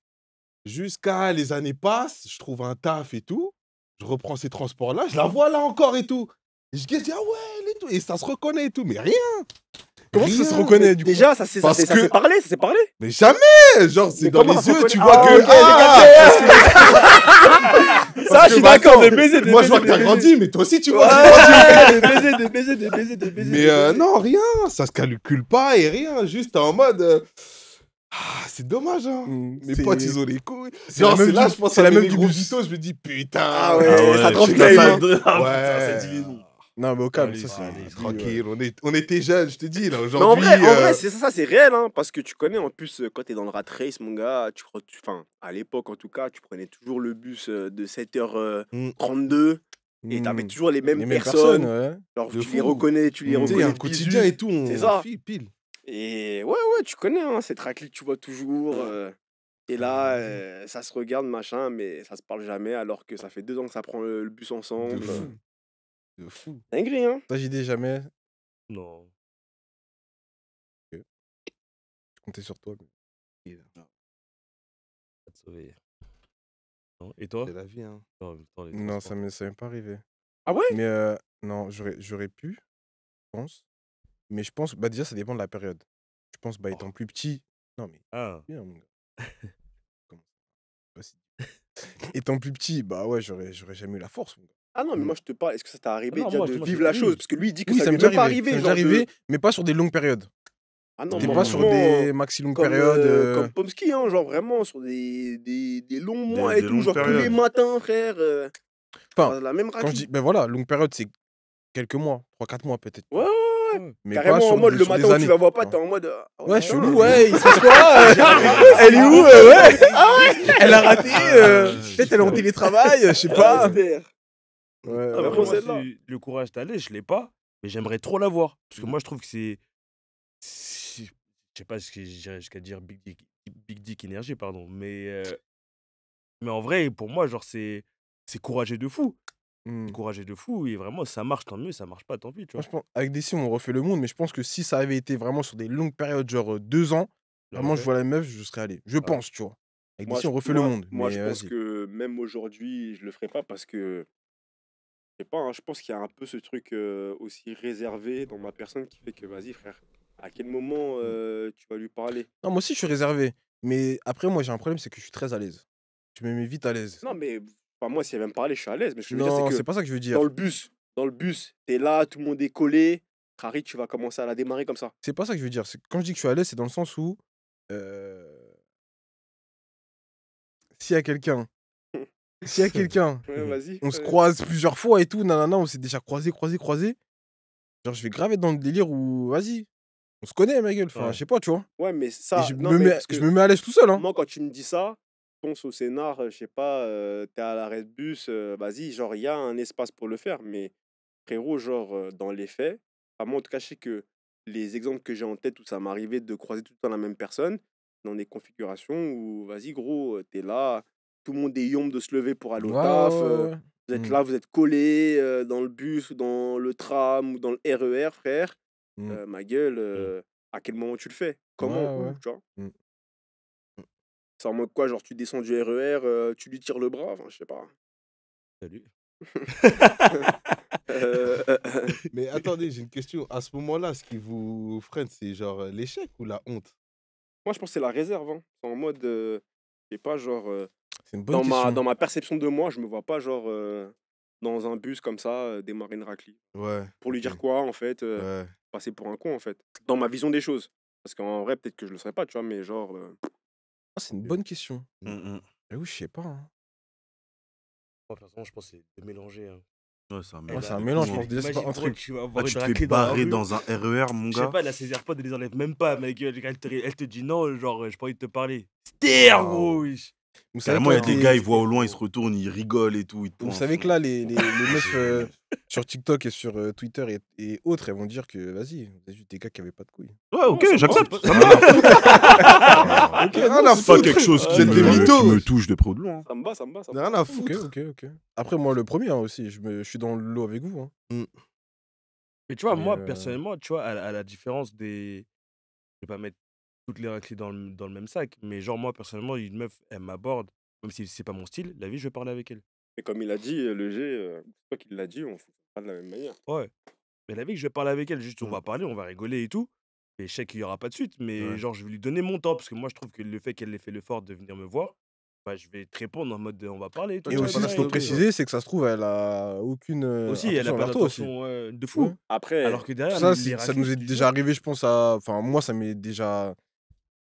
Jusqu'à les années passent, je trouve un taf et tout. Je reprends ces transports-là, je la vois là encore et tout. Et je dis, ah ouais, elle et tout. Et ça se reconnaît et tout, mais rien. Comment ça se Rien. reconnaît du coup Déjà, ça s'est Parce que- parlé, ça s'est parlé. Mais jamais. Genre, c'est Mais dans comment les ça se yeux, reconnaît tu vois Ah, que. ok, j'ai capté. Ça, Parce je suis que, bah, d'accord, attends, des baisers, des Moi, je vois baisers, que t'as des grandi, mais toi aussi, tu vois. Ouais, des baisers, des baisers, des baisers, des baisers. Mais des baisers. non, rien. Ça se calcule pas et rien. Juste en mode. C'est dommage, hein. Mes C'est- potes, ils ont les couilles. c'est la Genre, meuf c'est là, du- je pense c'est à la mes meuf du gros bus. vitos, je me dis, putain. Ah ouais, ça transpire, putain, hein. Ouais. ça dit les noms. Non, mais au calme, Allez, ça c'est. allez, Tranquille, on était jeunes, je te dis, là, Mais aujourd'hui. en vrai, c'est ça, c'est réel, hein, parce que tu connais, en plus, quand t'es dans le rat race, mon gars, enfin, à l'époque, en tout cas, tu prenais toujours le bus de 7h32 et t'avais Hmm. toujours les mêmes Les mêmes personnes. ouais. Genre, De tu les fou. reconnais, tu les Hmm. Tu sais, il y a reconnais un de visu. quotidien et tout, on C'est ça. file, pile. Et ouais, tu connais, hein, cette raclée que tu vois toujours. Et là, ça se regarde, machin, mais ça se parle jamais, alors que ça fait 2 ans que ça prend le bus ensemble. De fou. De fou. Dinguerie, hein. Ça, j'ai dit jamais. Non. Je comptais sur toi. mais- Pas te sauver. Non. Et toi? C'est la vie, hein. Non, en même temps, les Non, transports. ça m'est pas arrivé. Ah ouais? Mais non, j'aurais pu, je pense. Mais je pense, bah déjà, ça dépend de la période. Je pense, bah, étant plus petit. Non, mais Ah, bien, mon gars. Comment ça? Pas si- Étant plus petit, bah ouais, j'aurais jamais eu la force, mon gars. Ah non, mais Mm. moi, je te parle, est-ce que ça t'est arrivé non, déjà moi, de moi, vivre c'est la oui. chose? Parce que lui, il dit que Oui, ça ça lui m'est est déjà même pas arrivé. arrivé. Ça m'est déjà Genre de- arrivé, mais pas sur des longues périodes. Ah non, C'était moi, pas sur vraiment, des maxi longues comme, périodes. comme Pomsky, hein, genre vraiment sur des longs mois Des et tout, longues genre tous les périodes. matins, frère. Enfin, La même quand je raclée. dis, ben voilà, longue période, c'est quelques mois, 3-4 mois peut-être. Ouais, Mais carrément pas sur en mode des- le sur des matin où tu années, la vois pas, tu t'es en mode. Ah Ouais, putain. chelou, ouais, il se passe quoi Elle est où Ouais. Elle a raté. Peut-être elle est en télétravail, je sais pas. Mystère. Ouais, Ah, ouais, mais moi, moi, celle-là. le courage d'aller, je l'ai pas, mais j'aimerais trop l'avoir. Parce que Mm. moi, je trouve que je sais pas ce que j'irais jusqu'à dire Big Dick Energy, pardon. Mais en vrai, pour moi, genre, c'est courageux de fou. Hmm. C'est courageux de fou. Et vraiment, ça marche, tant mieux. Ça marche pas, tant pis, tu Moi, vois. je pense, avec des on refait le monde, mais je pense que si ça avait été vraiment sur des longues périodes, genre 2 ans, vraiment, je vois la meuf, je serais allé. Je pense, tu vois. Avec Moi, des on refait le monde. Moi, mais je pense vas-y. que même aujourd'hui, je le ferai pas parce que. Je sais pas, hein, je pense qu'il y a un peu ce truc aussi réservé dans ma personne qui fait que, vas-y, frère, à quel moment tu vas lui parler? Non, moi aussi, je suis réservé. Mais après, moi, j'ai un problème, c'est que je suis très à l'aise. Je me mets vite à l'aise. Non, mais enfin, moi, si elle veut me parler, je suis à l'aise. Mais ce que je veux dire, Non, c'est que c'est pas ça que je veux dire. dans le bus, t'es là, tout le monde est collé. Harry, tu vas commencer à la démarrer comme ça. C'est pas ça que je veux dire. Quand je dis que je suis à l'aise, c'est dans le sens où s'il y a quelqu'un, Ouais, vas-y. on se croise plusieurs fois et tout, nanana, on s'est déjà croisé. Genre, je vais grave être dans le délire où, vas-y, on se connaît, ma gueule. Enfin, Ouais. je sais pas, tu vois. Ouais, mais Et ça. je Non, me mais mets, parce je que me mets à l'aise tout seul, hein. moi, quand tu me dis ça, je pense au scénar, je sais pas, t'es à l'arrêt de bus, vas-y, genre, il y a un espace pour le faire. Mais frérot, genre, dans les faits, moi, en tout cas, je sais que les exemples que j'ai en tête où ça m'arrivait de croiser tout le temps la même personne, dans des configurations où, vas-y, gros, t'es là, tout le monde est yombe de se lever pour aller au Ouais, taf, ouais. vous êtes Mm. là, vous êtes collés dans le bus ou dans le tram ou dans le RER, frère. Mm. Ma gueule, à quel moment tu le fais? Comment? Ouais, Où? ouais. Tu vois? Mm. C'est en mode quoi? Genre, tu descends du RER, tu lui tires le bras? Enfin, je sais pas. Salut. Euh, Mais attendez, j'ai une question. À ce moment-là, ce qui vous freine, c'est genre l'échec ou la honte? Moi, je pense que c'est la réserve. Hein. C'est en mode, je sais pas, genre, C'est une bonne question. dans ma perception de moi, je me vois pas, genre, dans un bus comme ça, démarrer une raclée. Ouais. Pour lui ok. dire quoi, en fait, Ouais. passer pour un con, en fait. Dans ma vision des choses. Parce qu'en vrai, peut-être que je le serais pas, tu vois, mais genre, Ah, c'est une bonne question. Mm, mm. J'avoue, je sais pas. Hein. Moi, personnellement, je pense que c'est de mélanger. Hein. Ouais, c'est un Ouais, mélange c'est un de mélange, tout, je hein. pense déjà, c'est pas Imagine, un gros, truc. tu vas Ah, avoir tu une te fais raclée dans la barrer rue. dans un RER, mon Je sais gars. pas, là, ses AirPods, elle les enlève même pas, mec. Elle te dit non, genre, j'ai pas envie de te parler. Ster, gros, Waouh. wesh. Vous savez que Carrément, il y là, a des les- gars, ils voient au loin, ils se retournent, ils rigolent et tout, ils te vous pointent. savez que là, les meufs C'est- sur TikTok et sur Twitter et autres, elles vont dire que vas-y, vous avez juste des gars qui avaient pas de couilles. Ouais, ok, ça me va, j'accepte. c'est Ça pas- me va. Ok, rien à C'est pas foutre. quelque chose Vous êtes des qui mythos. me touche de près ou de loin. ça me bat, ça me bat, ça me Rien bat. à Ok, foutre. ok. Après, moi, le premier hein, aussi, je suis dans le lot avec vous. Hein. Mais tu vois, Mais, moi, personnellement, tu vois, à la différence des. Je vais pas mettre toutes les raclées dans le même sac, mais genre, moi, personnellement, une meuf, elle m'aborde, même si c'est pas mon style, la vie, je vais parler avec elle. Et comme il a dit, le G, c'est toi qui l'a dit, on fait pas de la même manière. Ouais. Mais la vie, je vais parler avec elle, juste on Mm. va parler, on va rigoler et tout. Et je sais qu'il y aura pas de suite, mais Ouais. genre, je vais lui donner mon temps, parce que moi, je trouve que le fait qu'elle ait fait l'effort de venir me voir, bah, je vais te répondre en mode on va parler et tout. Et tu vas aussi, pas ce la qu'il faut stalker, préciser, c'est que ça se trouve, elle a aucune Aussi, elle a intention pas envers toi aussi. d'intention de fou. Ouais. Après, Alors que derrière, Ça, les ça raclées, nous est je te déjà jure, arrivé, je pense, à. Enfin, moi, ça m'est déjà.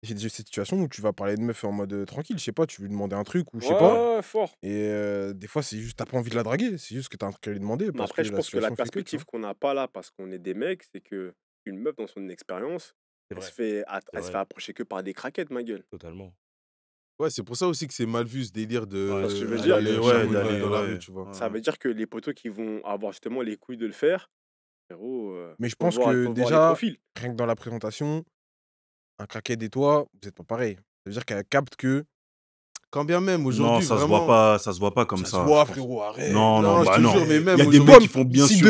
J'ai déjà eu cette situation où tu vas parler de meuf en mode tranquille, je sais pas, tu veux lui demander un truc ou je sais pas. ouais, fort. Et des fois, c'est juste, t'as pas envie de la draguer, c'est juste que t'as un truc à lui demander Mais parce après, que je la pense que la situation fait que, tu perspective vois. qu'on n'a pas là, parce qu'on est des mecs, c'est que une meuf dans son expérience, c'est elle vrai, se fait, c'est elle se fait vrai, approcher que par des craquettes, ma gueule. totalement. Ouais, c'est pour ça aussi que c'est mal vu ce délire Ouais, Tu vois ce que je veux de dire? d'aller ouais, charbonner d'aller, dans la ouais. rue, tu vois. Ça veut dire que les potos qui vont avoir justement les couilles de le faire, frérot, Mais je faut pense voir, que faut voir les déjà, profils. rien que dans la présentation, un craquette et toi, vous êtes pas pareil. Ça veut dire qu'elle capte que Quand bien même, Non, aujourd'hui, ça se vraiment. voit pas comme ça ça. se voit, je pense. frérot, arrête. Non, Non, je bah te non. jure, mais même Il y a des aujourd'hui- mecs qui font bien si sûr.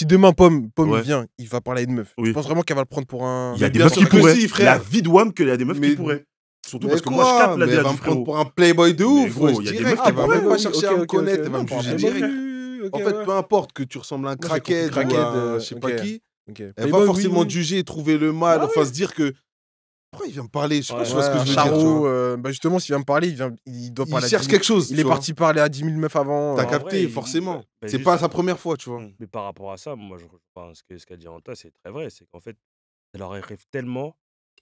demain Pomme Ouais. il vient, il va parler à une meuf. Oui. Tu penses vraiment qu'elle va le prendre pour un. Il y a Mais des bien meufs sûr qui que pourraient. si, frère. La vie de WAM qu'il y a des meufs qui Mais- pourraient. Surtout Mais parce que moi, je quoi capte la Mais DA elle va du me prendre frérot. pour un playboy de Mais ouf, gros, ouais, il y a des direct. meufs qui Elle va pourraient. même pas chercher à me connaître, elle va me Non, juger pour un direct. playboy, ok, En fait, ouais. peu importe que tu ressembles à un Moi, j'ai compris crackhead ou crackhead, à je sais pas ok. qui, Ok. elle Playboy, va oui, forcément oui. juger, trouver le mal, Bah enfin ouais. se dire que. Pourquoi il vient me parler? Je sais pas, Ouais. tu vois ce que Ouais, je veux un dire, tu charreau, vois. bah justement, s'il vient me parler, il doit Il parler à cherche 10 000 quelque chose. Il tu est vois. parti parler à 10 000 meufs avant. T'as en capté, vrai, forcément. bah, C'est juste- pas sa première fois, tu vois. Mm. Mais par rapport à ça, moi, enfin, ce qu'a dit Anta, c'est très vrai. C'est qu'en fait, elles leur rêvent tellement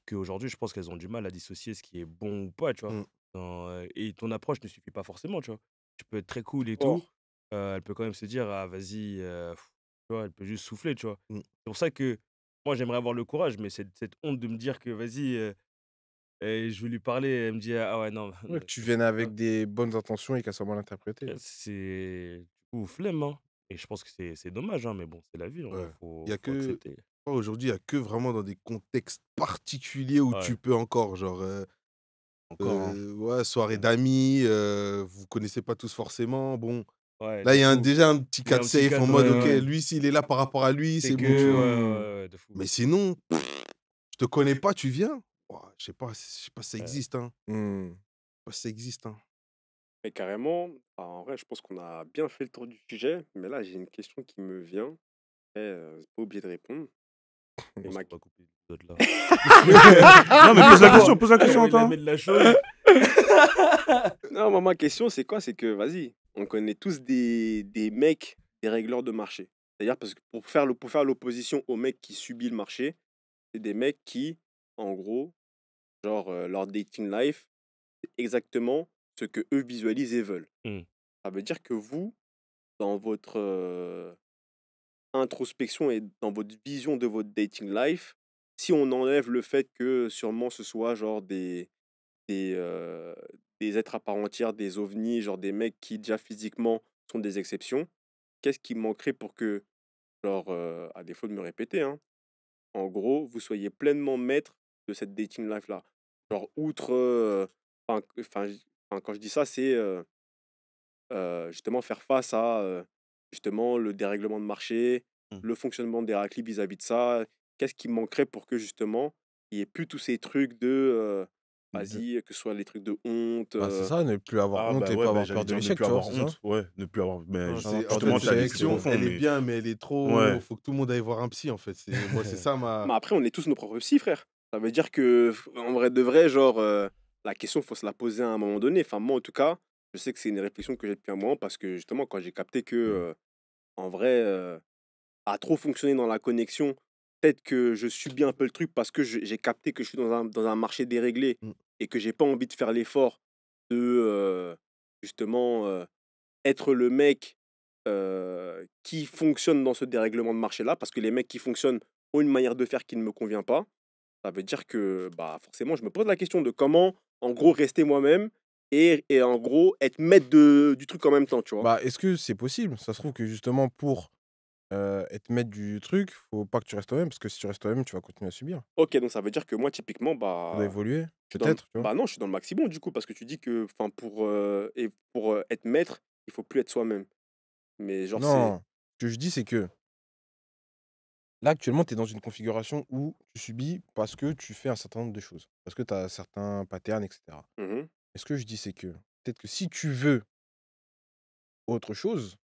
qu'aujourd'hui, je pense qu'elles ont du mal à dissocier ce qui est bon ou pas, tu vois. Mm. Et ton approche ne suffit pas forcément, tu vois. Tu peux être très cool et Fort. tout. Elle peut quand même se dire, ah, vas-y, tu vois, elle peut juste souffler, tu vois. Mm. C'est pour ça que moi, j'aimerais avoir le courage, mais cette honte de me dire que, vas-y, je vais lui parler, elle me dit, ah ouais, non. Ouais, que tu viennes avec des bonnes intentions et qu'elles soient mal interprétées. C'est du coup flemme, hein. Et je pense que c'est dommage, hein, mais bon, c'est la vie, Ouais. faut, Y a faut que- accepter. Aujourd'hui, il y a que vraiment dans des contextes particuliers où Ouais. tu peux encore, genre. Encore. Hein. Ouais, soirée d'amis, vous connaissez pas tous forcément. Bon, Ouais, là, il y a de fou. déjà un petit Il y a un cadre petit safe en cadre, mode, ouais, ok, ouais. lui, s'il est là par rapport à lui, c'est que, bon, tu vois. ouais, de fou. Mais sinon, je te connais pas, tu viens. Ouah, je sais pas si ça Ouais. existe, hein. Je Hmm. sais pas si ça existe, hein. Et carrément, en vrai, je pense qu'on a bien fait le tour du sujet, mais là, j'ai une question qui me vient. Et pas oublié de répondre. Je Et pense ma- qu'on va couper l'épisode là. Non, mais pose la question, Il Antoine. met de la chose. Non, moi, ma question, c'est quoi? C'est que, vas-y, on connaît tous des mecs, des régleurs de marché. C'est-à-dire, parce que pour faire l'opposition aux mecs qui subissent le marché, c'est des mecs qui, en gros, genre, leur dating life, c'est exactement ce que eux visualisent et veulent. Mm. Ça veut dire que vous, dans votre introspection et dans votre vision de votre dating life, si on enlève le fait que sûrement ce soit genre des, euh, des êtres à part entière, des ovnis, genre des mecs qui déjà physiquement sont des exceptions, qu'est-ce qui manquerait pour que, genre, à défaut de me répéter, hein, en gros, vous soyez pleinement maître de cette dating life-là? Genre, outre, quand je dis ça, c'est justement faire face à justement le dérèglement de marché, Mmh. le fonctionnement des raclis vis-à-vis de ça. Qu'est-ce qui manquerait pour que justement il n'y ait plus tous ces trucs de vas-y, que ce soit les trucs de honte. Bah, c'est ça, ne plus avoir Ah, honte bah et ouais, pas avoir j'allais peur de dire ne l'échec, plus tu vois, avoir c'est ça? honte. Ouais, ne plus avoir. Mais Non, justement, en fait, tu as cette des section, plus profonds, elle est mais- bien, mais elle est trop. Ouais. Faut que tout le monde aille voir un psy, en fait. Moi, c'est ça ma. Mais après, on est tous nos propres psy, frère. Ça veut dire que, en vrai de vrai, genre, la question, faut se la poser à un moment donné. Enfin, moi, en tout cas, je sais que c'est une réflexion que j'ai depuis un moment parce que justement, quand j'ai capté que, en vrai, à trop fonctionner dans la connexion, peut-être que je subis un peu le truc parce que j'ai capté que je suis dans un marché déréglé Mmh. et que j'ai pas envie de faire l'effort de, justement, être le mec qui fonctionne dans ce dérèglement de marché-là, parce que les mecs qui fonctionnent ont une manière de faire qui ne me convient pas. Ça veut dire que bah, forcément, je me pose la question de comment, en gros, rester moi-même et en gros, être maître du truc en même temps, tu vois. Bah, est-ce que c'est possible? Ça se trouve que justement pour, être maître du truc, faut pas que tu restes toi-même, parce que si tu restes toi-même, tu vas continuer à subir. Ok, donc ça veut dire que moi, typiquement, Tu dois bah, évoluer, je suis dans le... peut-être, tu vois? bah non, je suis dans le maximum du coup, parce que tu dis que pour être maître, il faut plus être soi-même. Mais genre, c'est... Non, ce que je dis, c'est que là, actuellement, tu es dans une configuration où tu subis parce que tu fais un certain nombre de choses, parce que tu as certains patterns, et cetera. Mhm. Et ce que je dis, c'est que peut-être que si tu veux autre chose,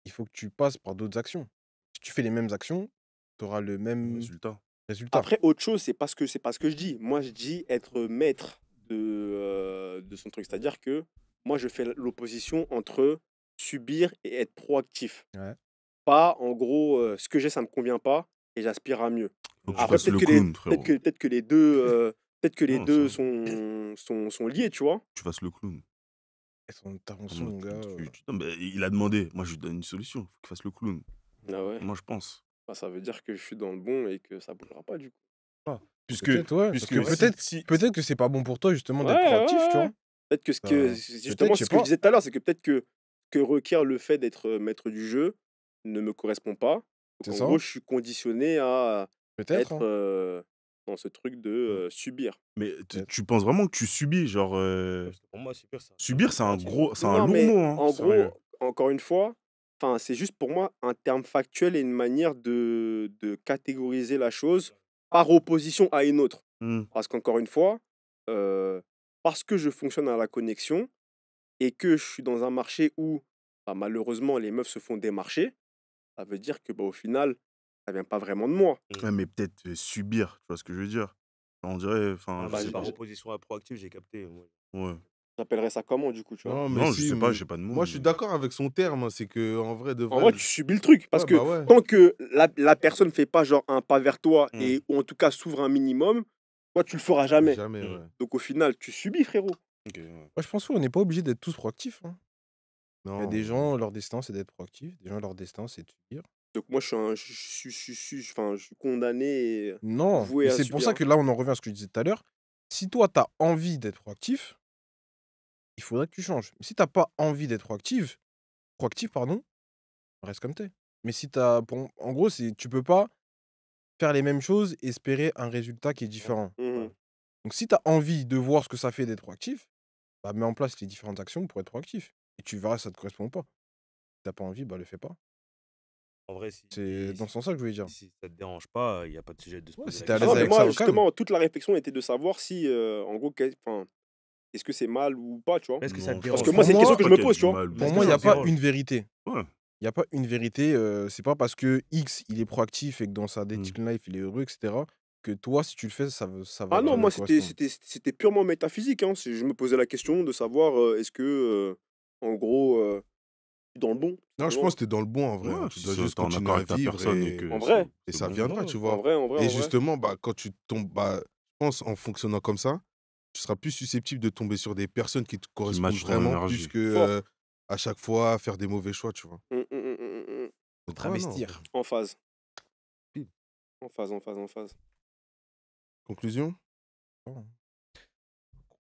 il faut que tu passes par d'autres actions. Si tu fais les mêmes actions, tu auras le même Résultat. résultat. Après, autre chose, c'est pas ce que je dis. Moi, je dis être maître de son truc. C'est-à-dire que moi, je fais l'opposition entre subir et être proactif. Ouais. Pas, en gros, ce que j'ai, ça me convient pas et j'aspire à mieux. Faut que tu Après, fasses le clown, frérot. peut-être que les Non, deux ça, sont liés, tu vois. tu fasses le clown. Et son En intervention, mode, mon gars. Non, mais il a demandé. Moi, je lui donne une solution. Faut qu'il fasse le clown. Ah ouais. Moi, je pense. Bah, ça veut dire que je suis dans le bon et que ça bougera pas, du coup. Peut-être, ouais. Parce que peut-être que c'est pas bon pour toi, justement, Ouais, d'être proactif, ouais, tu ouais. vois. Peut-être que Peut-être, justement, je c'est sais ce que je pas. disais tout à l'heure, c'est que peut-être que requiert le fait d'être maître du jeu ne me correspond pas. Donc C'est en ça. gros, je suis conditionné à Peut-être, être hein. dans ce truc de subir. Mais Peut-être. tu penses vraiment que tu subis, genre... Parce que pour moi, super, c'est un Subir, c'est un impératif. gros... C'est un Non, lourd mais mot, hein. en Sérieux. gros, encore une fois, c'est juste pour moi un terme factuel et une manière de catégoriser la chose par opposition à une autre. Hmm. Parce qu'encore une fois, parce que je fonctionne à la connexion, et que je suis dans un marché où, bah, malheureusement, les meufs se font démarcher, ça veut dire que, bah, au final, ça vient pas vraiment de moi. Ouais, mais peut-être subir, tu vois ce que je veux dire? On dirait... Enfin, Ah, je bah, sais c'est par pas. opposition à proactif, j'ai capté. Ouais. J'appellerais ça comment, du coup, tu vois? Non, mais Non, je si, sais pas, mais j'ai pas de mots. moi, je suis mais- d'accord avec son terme, hein, c'est que en vrai, de En vrai, vrai, tu subis le truc. Parce ouais, que bah ouais. tant que la personne fait pas, genre, un pas vers toi, Mm. et, ou en tout cas s'ouvre un minimum, toi, tu le feras jamais. Jamais, Mm. ouais. Donc, au final, tu subis, frérot. Ok, ouais. Moi, je pense qu'on n'est pas obligé d'être tous proactifs, hein. Il y a Non, des gens, leur destin, c'est d'être proactif. Des gens, leur destin, c'est de subir. Donc, moi, je suis condamné et Non, voué mais à c'est pour subir. ça que là, on en revient à ce que je disais tout à l'heure. Si toi, tu as envie d'être proactif, il faudrait que tu changes. Mais si tu pas envie d'être proactif, pardon, reste comme t'es. Mais si tu as... En gros, tu peux pas faire les mêmes choses et espérer un résultat qui est différent. Mhm. Donc, si tu as envie de voir ce que ça fait d'être proactif, bah, mets en place les différentes actions pour être proactif. Et tu verras si ça te correspond ou pas. Si t'as pas envie, bah, le fais pas. En vrai, C'est dans ce sens-là que je voulais dire. si ça te dérange pas, il n'y a pas de sujet de se Ouais, poser si la t'es à Ah l'aise non, question. mais avec moi, ça, au calme. justement, toute la réflexion était de savoir si, en gros, est-ce que c'est mal ou pas, tu vois? Mais est-ce que ça te Non, Parce dérange que moi, c'est une Pour question moi- que je pas me qu'il y a pose, du tu vois? mal ou Mais Pour est-ce moi, que il n'y ça a te pas dérange une vérité. Ouais. Il y a pas une vérité. C'est pas parce que X, il est proactif et que dans sa dating life, il est heureux, etc., que toi, si tu le fais, ça va Ah non, jamais moi, correspondre. c'était purement métaphysique, hein. Je me posais la question de savoir, est-ce que, en gros, je suis dans le bon, tout non, je simplement. pense que t'es dans le bon en vrai, hein. Ouais, Tu si dois t'es juste en continuer accord à avec ta vivre personne et et, que En vrai. et c'est ça bon. viendra, Ouais. tu En vois. vrai, en vrai, Et en vrai. justement, bah, quand tu tombes, bah, je pense en fonctionnant comme ça, tu seras plus susceptible de tomber sur des personnes qui te correspondent matchent ton vraiment plus énergie. que Fort. à chaque fois faire des mauvais choix, tu vois. Faut Donc, ouais, non. travestir. En phase. Pile. En phase, en phase, en phase. Conclusion?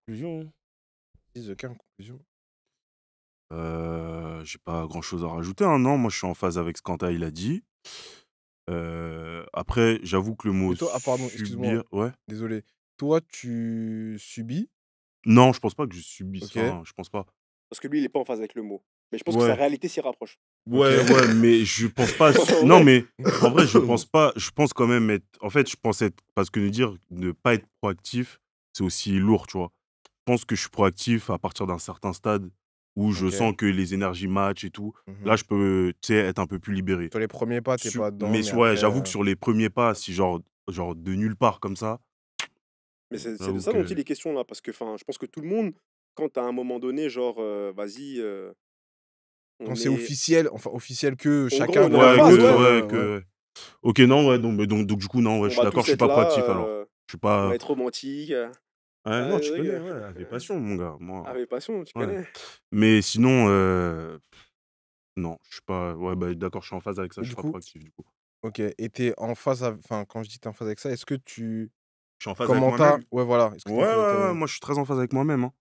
Conclusion. 10 aucune conclusion. J'ai pas grand-chose à rajouter, hein. Non, moi, je suis en phase avec ce qu'Anta, il a dit. Après, j'avoue que le mot Et toi, pardon, excuse-moi, subir... Ouais. désolé. Toi, tu subis, Non, je pense pas que je subisse. ok? Enfin, je pense pas. Parce que lui, il est pas en phase avec le mot. Mais je pense que sa Ouais. réalité s'y rapproche. Ouais, Ok. ouais, mais je pense pas. En Non, vrai. mais en vrai, je pense pas. Je pense quand même être. En fait, je pense être. Parce que ne pas être proactif, c'est aussi lourd, tu vois. Je pense que je suis proactif à partir d'un certain stade où je Ok. sens que les énergies matchent et tout. Mhm. Là, je peux, tu sais, être un peu plus libéré. Sur les premiers pas, t'es pas dedans, Mais mais ouais, après, j'avoue que sur les premiers pas, si genre de nulle part comme ça, Mais c'est J'avoue de ça dont que- il est question là, parce que je pense que tout le monde, quand à un moment donné, genre, vas-y, Quand on c'est est. officiel, enfin officiel que En chacun gros, on dans est en la Ouais, phase, meute, ouais. que. Ok, non, ouais, donc du coup, non, ouais, On je suis va d'accord, tous je suis être pas là, proactif alors. Je suis on va pas. être romantique. Ouais, non, tu Ouais, connais, ouais, avec passion, mon gars. Moi. avec passion, tu Ouais. connais. Mais sinon, non, je suis pas. Ouais, bah d'accord, je suis en phase avec ça, Et je du suis pas coup, proactif du coup. ok, et t'es en phase, enfin quand je dis t'es en phase avec ça, est-ce que tu Je suis en phase avec comment t'as, moi-même. ouais voilà, est-ce que Ouais, t'es en phase avec ouais, ouais, toi-même? moi je suis très en phase avec moi-même. Hein.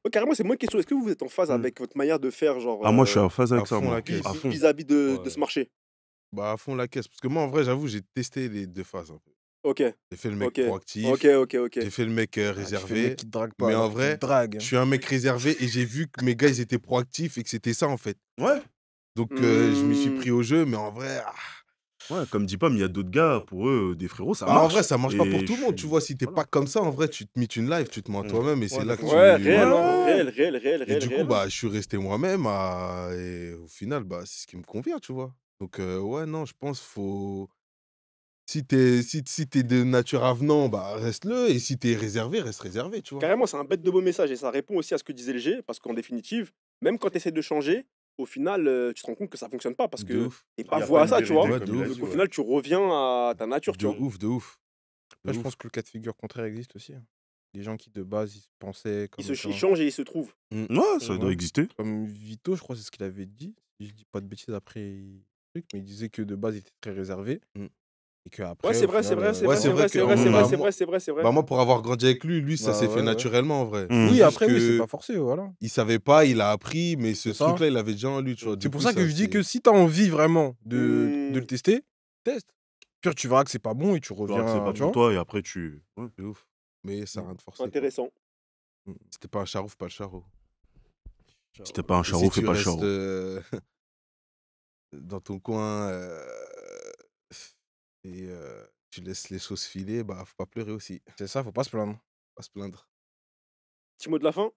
Oh, carrément, c'est moi une question. Est-ce que vous êtes en phase Mm. avec votre manière de faire, genre, Ah, moi je suis en phase À avec ça, fond moi. la caisse. À fond. vis-à-vis de Ouais. ce marché? Bah à fond la caisse, parce que moi en vrai j'avoue j'ai testé les deux phases un peu. Ok, J'ai fait le mec ok, proactif, ok. j'ai fait le mec Ah, euh, tu fais le réservé, mec qui te drague pas, mais en alors qu'il te vrai, drague. je suis un mec réservé et j'ai vu que mes gars ils étaient proactifs et que c'était ça en fait. Ouais. Donc je m'y suis Hmm. pris au jeu, mais en vrai, Ouais, comme dit Pam, il y a d'autres gars, pour eux, des frérots, ça bah, marche. en vrai ça marche pas pour Et tout le je monde, tu suis- vois, si t'es voilà. pas comme ça en vrai, tu te mets une live, tu te mens à Mm. toi-même et c'est Ouais, là de que fou. Ouais, tu réel, voilà. hein, Ouais. Et du coup, réel. bah, je suis resté moi-même et au final, bah, c'est ce qui me convient, tu vois. Donc, ouais, non, je pense faut. Si t'es de nature avenant, bah, reste-le. Et si t'es réservé, reste réservé, tu vois. Carrément, c'est un bête de beau message et ça répond aussi à ce que disait le G, parce qu'en définitive, même quand tu essaies de changer, au final, tu te rends compte que ça fonctionne pas parce De que ouf. t'es pas Y a voué pas à une ça, tu vois. vérité, Ouais, comme de il a ouf. Donc dit, au ouais. final, tu reviens à ta nature, tu De vois. ouf, de ouf. Après, De je ouf. pense que le cas de figure contraire existe aussi. Hein. Des gens qui, de base, ils se pensaient comme Ils étant... changent et ils se trouvent. Ouais, ça Ouais. doit exister. Comme Vito, je crois, c'est ce qu'il avait dit. Si je dis pas de bêtises après, mais il disait que de base, il était très réservé. Mm. Et qu'après, Ouais, c'est au vrai, final, Ouais, c'est vrai que c'est vrai. bah, moi, pour avoir grandi avec lui, ça Bah, s'est fait ouais. naturellement, en vrai. Mm. C'est Oui, juste après, oui, c'est que pas forcé, voilà. il savait pas, il a appris, mais ce C'est ça. truc-là, il avait déjà en lui, tu vois. Du C'est pour coup, ça que je dis c'est- que si t'as envie vraiment de Hmm. le tester, teste. Puis tu verras que c'est pas bon et tu Tu vois que reviens, c'est pas tu pour vois. toi et après tu. Ouais. de ouf. Mais ça a rien de forcé. quoi. Intéressant. C'était pas un charouf, pas le charreau. Si t'es pas un Et charreau, si fais tu pas le restes charreau. dans ton coin et tu laisses les choses filer, bah faut pas pleurer aussi. C'est ça, faut pas se plaindre. Faut pas se plaindre. Petit mot de la fin.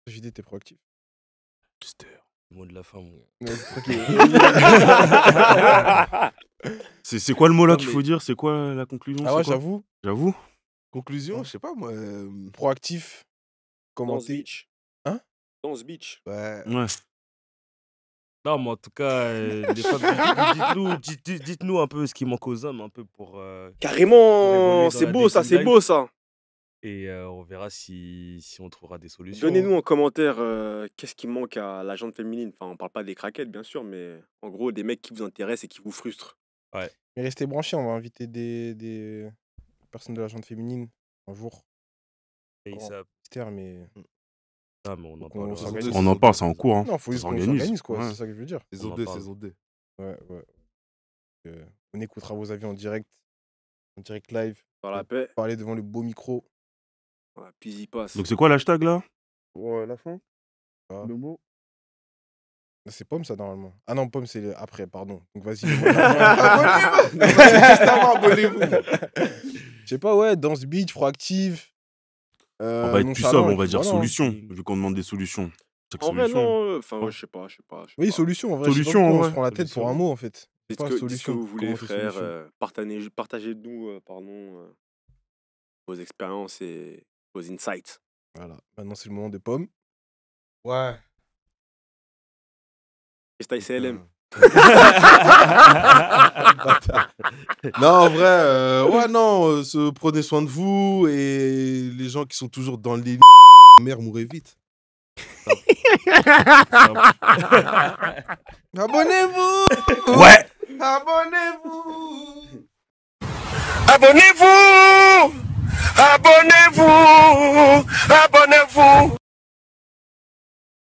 JD, t'es proactif. Le mot de la fin, mon gars. Ouais, tranquille. C'est quoi le mot là Non, qu'il mais- faut dire? C'est quoi la conclusion? Ah c'est ouais, quoi j'avoue, J'avoue. Conclusion, je sais pas moi. proactif, Dans ce commenter. beach. Hein? Dans ce beach. Ouais. Ouais. Non, mais en tout cas, les femmes, dites-nous un peu ce qui manque aux hommes, un peu pour évoluer Carrément, dans c'est la beau ça, dating c'est life. beau ça. et on verra si on trouvera des solutions. Donnez-nous en commentaire qu'est-ce qui manque à la gente féminine. Enfin, on parle pas des craquettes, bien sûr, mais en gros, des mecs qui vous intéressent et qui vous frustrent. Mais restez branchés, on va inviter des personnes de la gente féminine un jour. Et Grand ça, mystère, mais ah, mais on en qu'on parlera. s'organise. On en parle, c'est en cours. Hein. non, faut Ça juste qu'on s'organise. s'organise, quoi. Ouais. C'est ça que je veux dire. On Saison en 2, parle. saison 2. Ouais. On écoutera vos avis en direct live, Dans la paix, parler devant le beau micro. voilà, puis y passe. Donc c'est quoi l'hashtag là? Ouais, la fin. Le mot? C'est Pomme, ça, normalement. Ah non, Pomme, c'est après, pardon. Donc vas-y. Abonnez-vous. Juste avant, abonnez-vous. Je sais pas, ouais, danse beach, proactive. On va être plus nonchalant, sobre, et on va puis dire voilà, hein. solution, vu qu'on demande des solutions. C'est que En vrai, solution. non. Enfin, Ouais. ouais, je sais pas. Oui, solution, en vrai. je sais pas Solution, pourquoi on ouais. se prend la tête pour un Solution. mot, en fait. C'est Dites pas ce que solution. vous voulez, Comment c'est frère. solution Partagez-nous, vos expériences et vos insights. Voilà. Maintenant, c'est le moment de Pomme. Ouais. Freestyle CLM. Non, en vrai, ouais, non, prenez soin de vous et les gens qui sont toujours dans le lit, mère, mourrez vite. Abonnez-vous. Ouais! Abonnez-vous. Abonnez-vous! Abonnez-vous! Abonnez-vous!